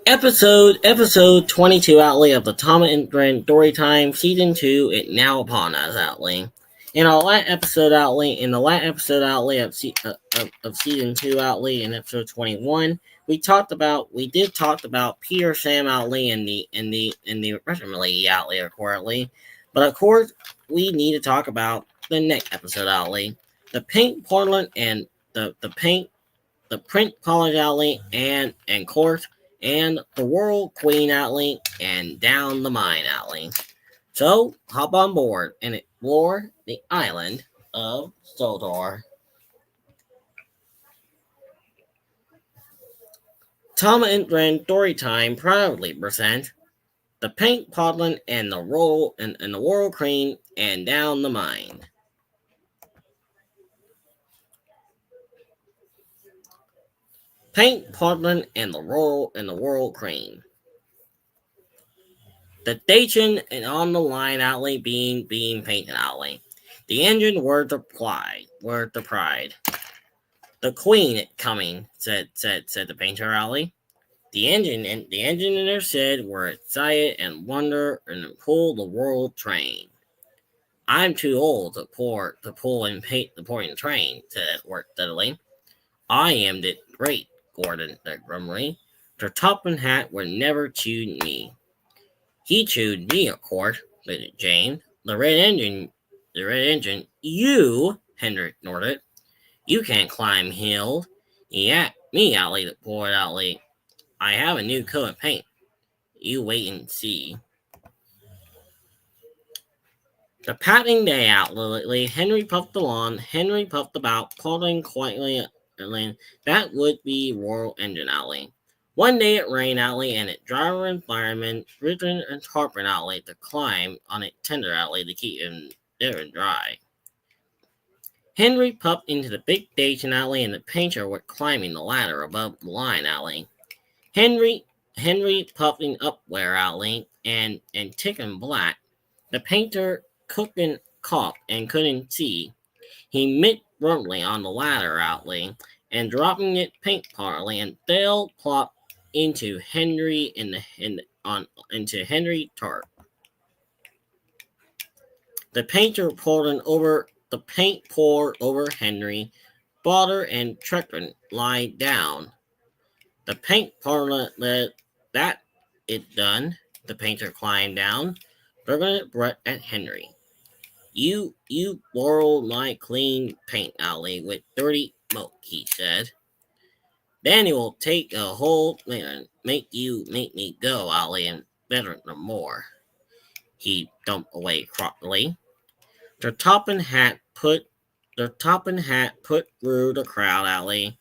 Episode 22 Outlay of the Tom and Gren Storytime Season 2 is now upon us, Outlay. In our last episode outlay of Season 2 Outlay in episode 21, we did talk about Peter Sam Outlay and the Russian Lady Outlay currently. But of course we need to talk about the next episode Outlay. The Pink Portland and the Print College Outlay and course and the World Queen Alley and down the mine alley. So hop on board and explore the island of Sodor. Tom and Gren Storytime proudly present the Pink Podlin and the World Queen and down the mine. Pink Podlin and the World Queen. The station and on the line alley being painted alley. The engine were the pride. The queen coming, said the painter alley. The engineer said we're excited and wonder and pull the world train. I'm too old to pull and paint the pouring train, said Edward steadily. I am the great, Gordon said grimly. The Topham Hat would never chew me. He chewed me, of course, said Jane. The red engine, you, Henry snorted. You can't climb hills. Yeah, me, Alley, the poor Alley. I have a new coat of paint. You wait and see. The patting day out, Lily. Henry puffed along. Henry puffed about, plodding quietly. That would be Royal Engine Alley. One day it rained Alley, and it driver and firemen, Richard and Harper Alley to climb on it tender Alley to keep him there and dry. Henry puffed into the big station alley, and the painter was climbing the ladder above the line alley. Henry puffing up where alley, and ticking black. The painter couldn't cough and couldn't see. He mit rumbling on the ladder alley, and dropping it paint partly, and fell plop into Henry into Henry Tart. The paint poured over Henry, Botter and Trekton lie down. The paint poured that it done. The painter climbed down, looking at Brett at Henry. You borrowed my clean paint alley with dirty smoke, he said. Then it will take a whole man, make me go, Ollie, and better no more. He dumped away crossly. The Topham Hat put through the crowd alley.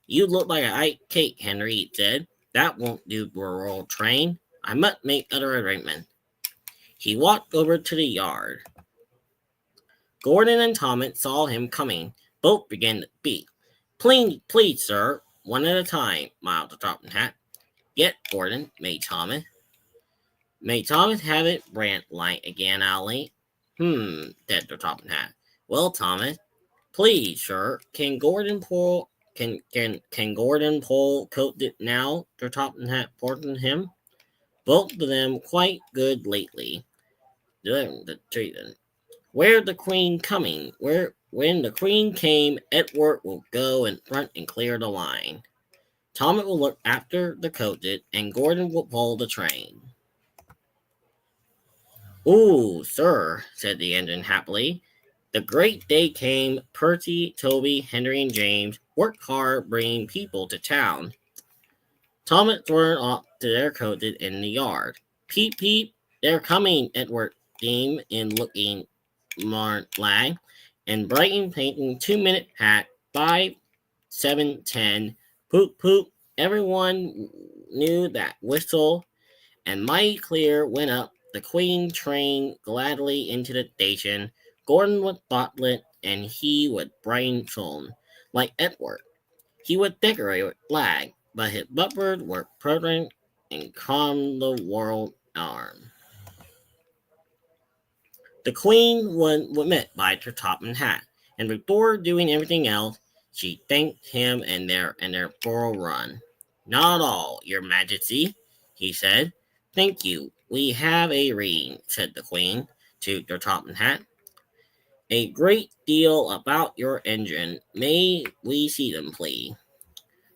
You look like an ice cake, Henry, he said. That won't do for a roll train. I must make other arrangements. He walked over to the yard. Gordon and Thomas saw him coming. Both began to speak. Please, sir, one at a time, mouthed the Topham Hat. Get, Gordon, May Thomas. May Thomas have it brand light again, Alley? Said the Topham Hat. Well, Thomas, please, sir, can Gordon pull coat it now? The Topham Hat pardoned him. Both of them quite good lately. Where the Queen coming? When the Queen came, Edward will go in front and clear the line. Thomas will look after the coated, and Gordon will pull the train. Ooh, sir, said the engine happily. The great day came. Percy, Toby, Henry, and James worked hard bringing people to town. Thomas turned off to their coated in the yard. Peep, peep, they're coming, Edward steamed in looking lag, and Brighton painting 2-minute hat, 5, 7, 10, poop, poop. Everyone knew that whistle, and mighty clear went up the Queen train gladly into the station. Gordon was thoughtless, and he was bright shown, like Edward. He would decorate with flag, but his bumpers were prudent and calmed the world arm. The Queen was met by her Topham Hat, and before doing everything else, she thanked him and their thorough run. Not all, your majesty, he said. Thank you. We have a reading, said the Queen to the top hat. A great deal about your engine. May we see them, please?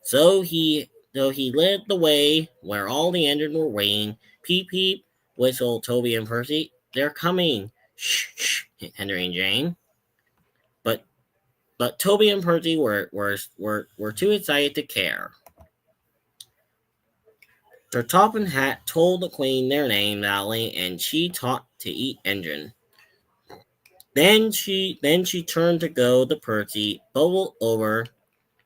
So he led the way where all the engines were waiting. Peep peep, whistled Toby and Percy. They're coming. Shh, shh, Henry and Jane. But Toby and Percy were too excited to care. Their top hat told the Queen their name, Valley, and she taught to eat engine. Then she turned to go to Percy, bubbled over.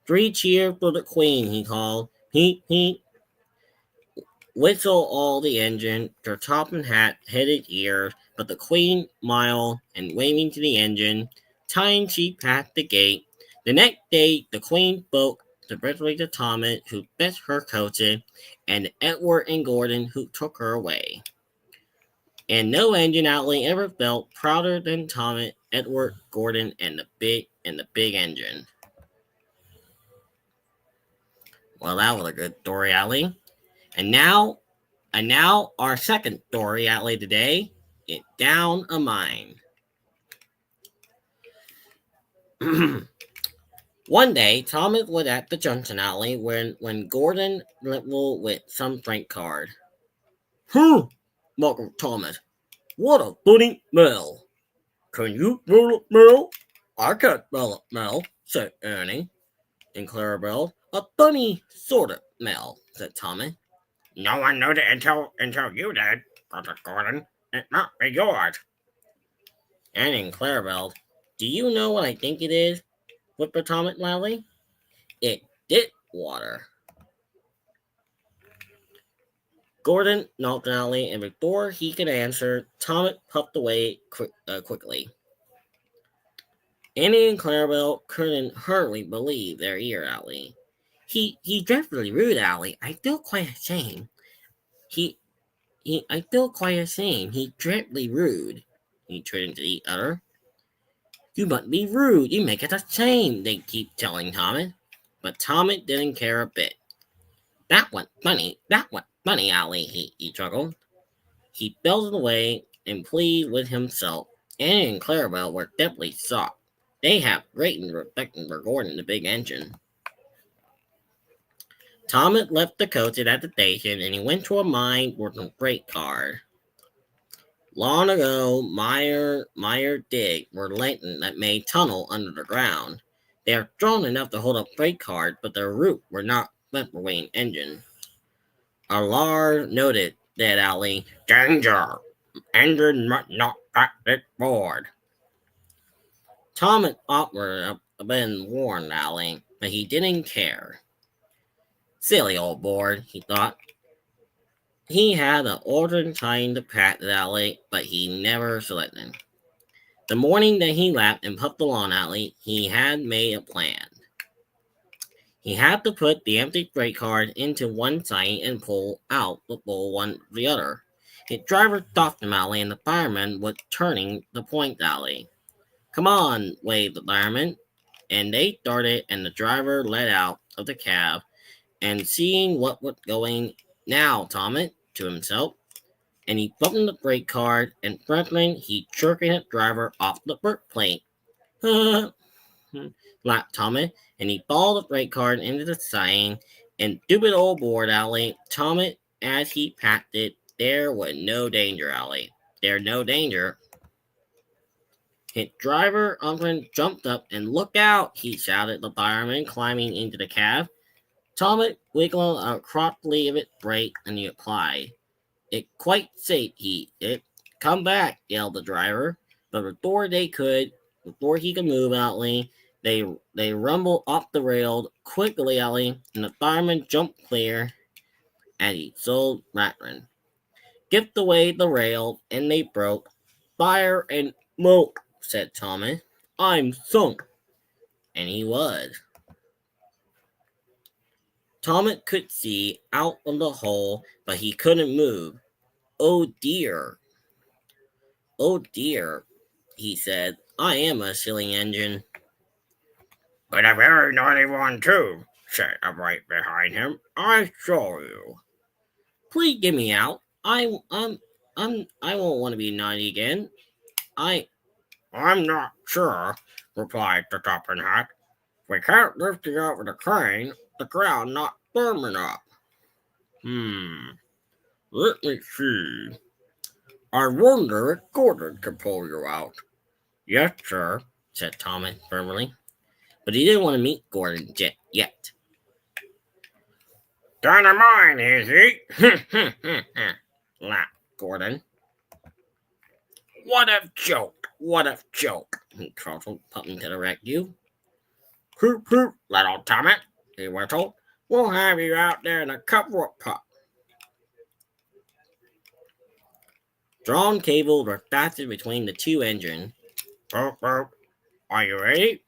Three cheers for the Queen, he called. Peep peep. Whistle all the engine, their top hat headed ears, but the Queen smiled and waving to the engine, time she passed the gate. The next day the Queen spoke directly to Thomas, who fetched her coaches, and Edward and Gordon, who took her away. And no engine outlet ever felt prouder than Thomas, Edward, Gordon, and the big engine. Well, that was a good story, Allie. And now our second story outlay today is Down a Mine. One day, Thomas was at the junction alley when Gordon leveled with some freight card. Welcome, Thomas. What a funny smell. Can you smell it, Mel? I can't smell it, Mel, said Annie. And Clarabelle, a funny sort of smell, said Thomas. No one knew it until you did, Brother Gordon. It must be yours. Annie and Clarabelle, do you know what I think it is? Whispered Thomas loudly. It did water. Gordon knocked loudly, and before he could answer, Thomas puffed away quickly. Annie and Clarabelle couldn't hardly believe their ear, Allie. He dreadfully rude, Allie. I feel quite ashamed. I feel quite ashamed. He dreadfully rude. He turned to the other. You must be rude. You make us ashamed, they keep telling Thomas. But Thomas didn't care a bit. That was funny, Allie, he chuckled. He belted away and pleased with himself. Annie and Clarabelle were deeply shocked. They have great respect for Gordon, the big engine. Thomas left the coach at the station and he went to a mine with a freight car. Long ago, Meyer dig were lantern that made tunnel under the ground. They are strong enough to hold a freight car, but their roof were not meant for weighing engine. Alar noted that alley. Danger! Engine must not cut this board. Thomas offered been warned Alley, but he didn't care. Silly old board, he thought. He had an ordered time to pat the alley, but he never selected. The morning that he lapped and puffed along alley, he had made a plan. He had to put the empty freight car into one side and pull out the full one the other. His driver stopped him alley and the fireman was turning the point alley. Come on, waved the fireman. And they started and the driver let out of the cab and seeing what was going now, Thomas, to himself, and he buttoned the brake card and Franklin he jerking the driver off the brake plate. Laughed Thomas, and he balled the brake card into the siding and stupid old board alley. Thomas, as he packed it, there was no danger alley. There no danger. His driver uncle jumped up and look out, he shouted the fireman climbing into the cab. Thomas wiggled a cropped of its brake and he applied. It quite safe, it. Come back, yelled the driver. But before he could move outly, they rumbled off the rail quickly alley, and the fireman jumped clear as he sold Ratman. Gift away the rail, and they broke. Fire and smoke, said Thomas. I'm sunk. And he was. Thomas could see out of the hole, but he couldn't move. Oh dear, he said. I am a silly engine. But a very naughty one, too, said a right behind him. I saw you. Please get me out. I won't want to be naughty again. I I'm not sure, replied the Topping Hat. We can't lift you out with a crane. The ground not firm enough. Hmm. Let me see. I wonder if Gordon can pull you out. Yes, sir, said Thomas firmly. But he didn't want to meet Gordon yet. Dynamite, is he? laughed Gordon. What a joke! What a joke! He trotted, puffing to the rescue. Hoop, hoop, little Thomas, he whistled. We'll have you out there in a couple of pups. Drawn cables were fastened between the two engines. Boop, boop. Are you ready?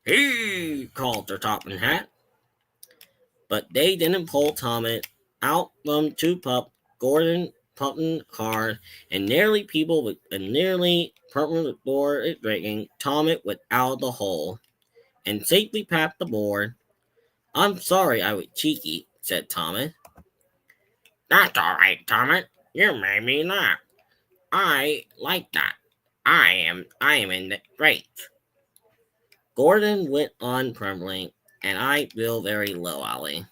He called the Topping Hat. But they didn't pull Thomas out from two pup. Gordon pumping hard, and nearly pumping board breaking. Thomas was out of the hole and safely past the board. I'm sorry I was cheeky, said Thomas. That's all right, Thomas. You made me laugh. I like that. I am in the great. Gordon went on trembling, and I feel very low, Ollie.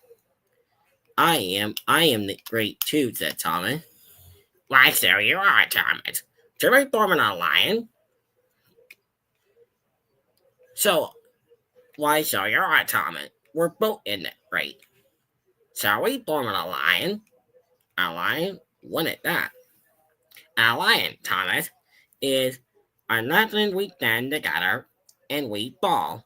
I am the great too, said Thomas. Why, so you are, Thomas. To be forming a lion? So, why, so you are, Thomas. We're both in the great. So we forming a lion? A lion? What is that? A lion, Thomas, is a nothing we stand together and we fall,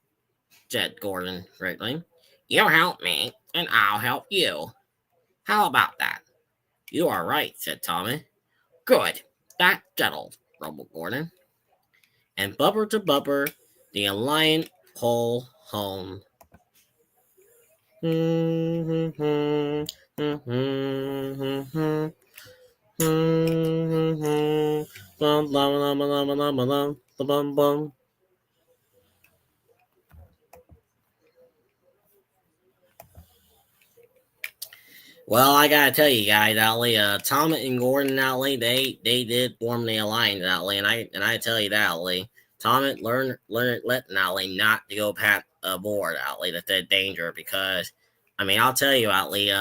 said Gordon gravely. You help me, and I'll help you. How about that? You are right, said Thomas. Good. That's settled, rumbled Gordon. And bumper to bumper, the lion pulled home. Well, I gotta tell you guys, Ollie, Tom and Gordon, Ollie, they did form the alliance, Ollie, and I tell you that, Ollie, Tom learn letting Ollie not to go past aboard, Ollie, that's a danger because, I mean, I'll tell you, Ollie,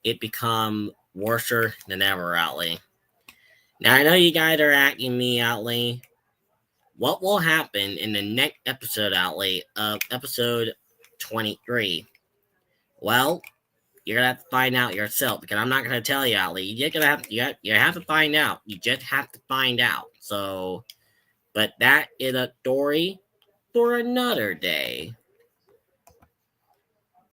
it become worser than ever, Ollie. Now I know you guys are asking me, Ollie, what will happen in the next episode, Ollie, of episode 23? Well, you're gonna have to find out yourself because I'm not gonna tell you, Ali. You have to find out. You just have to find out. So, but that is a story for another day.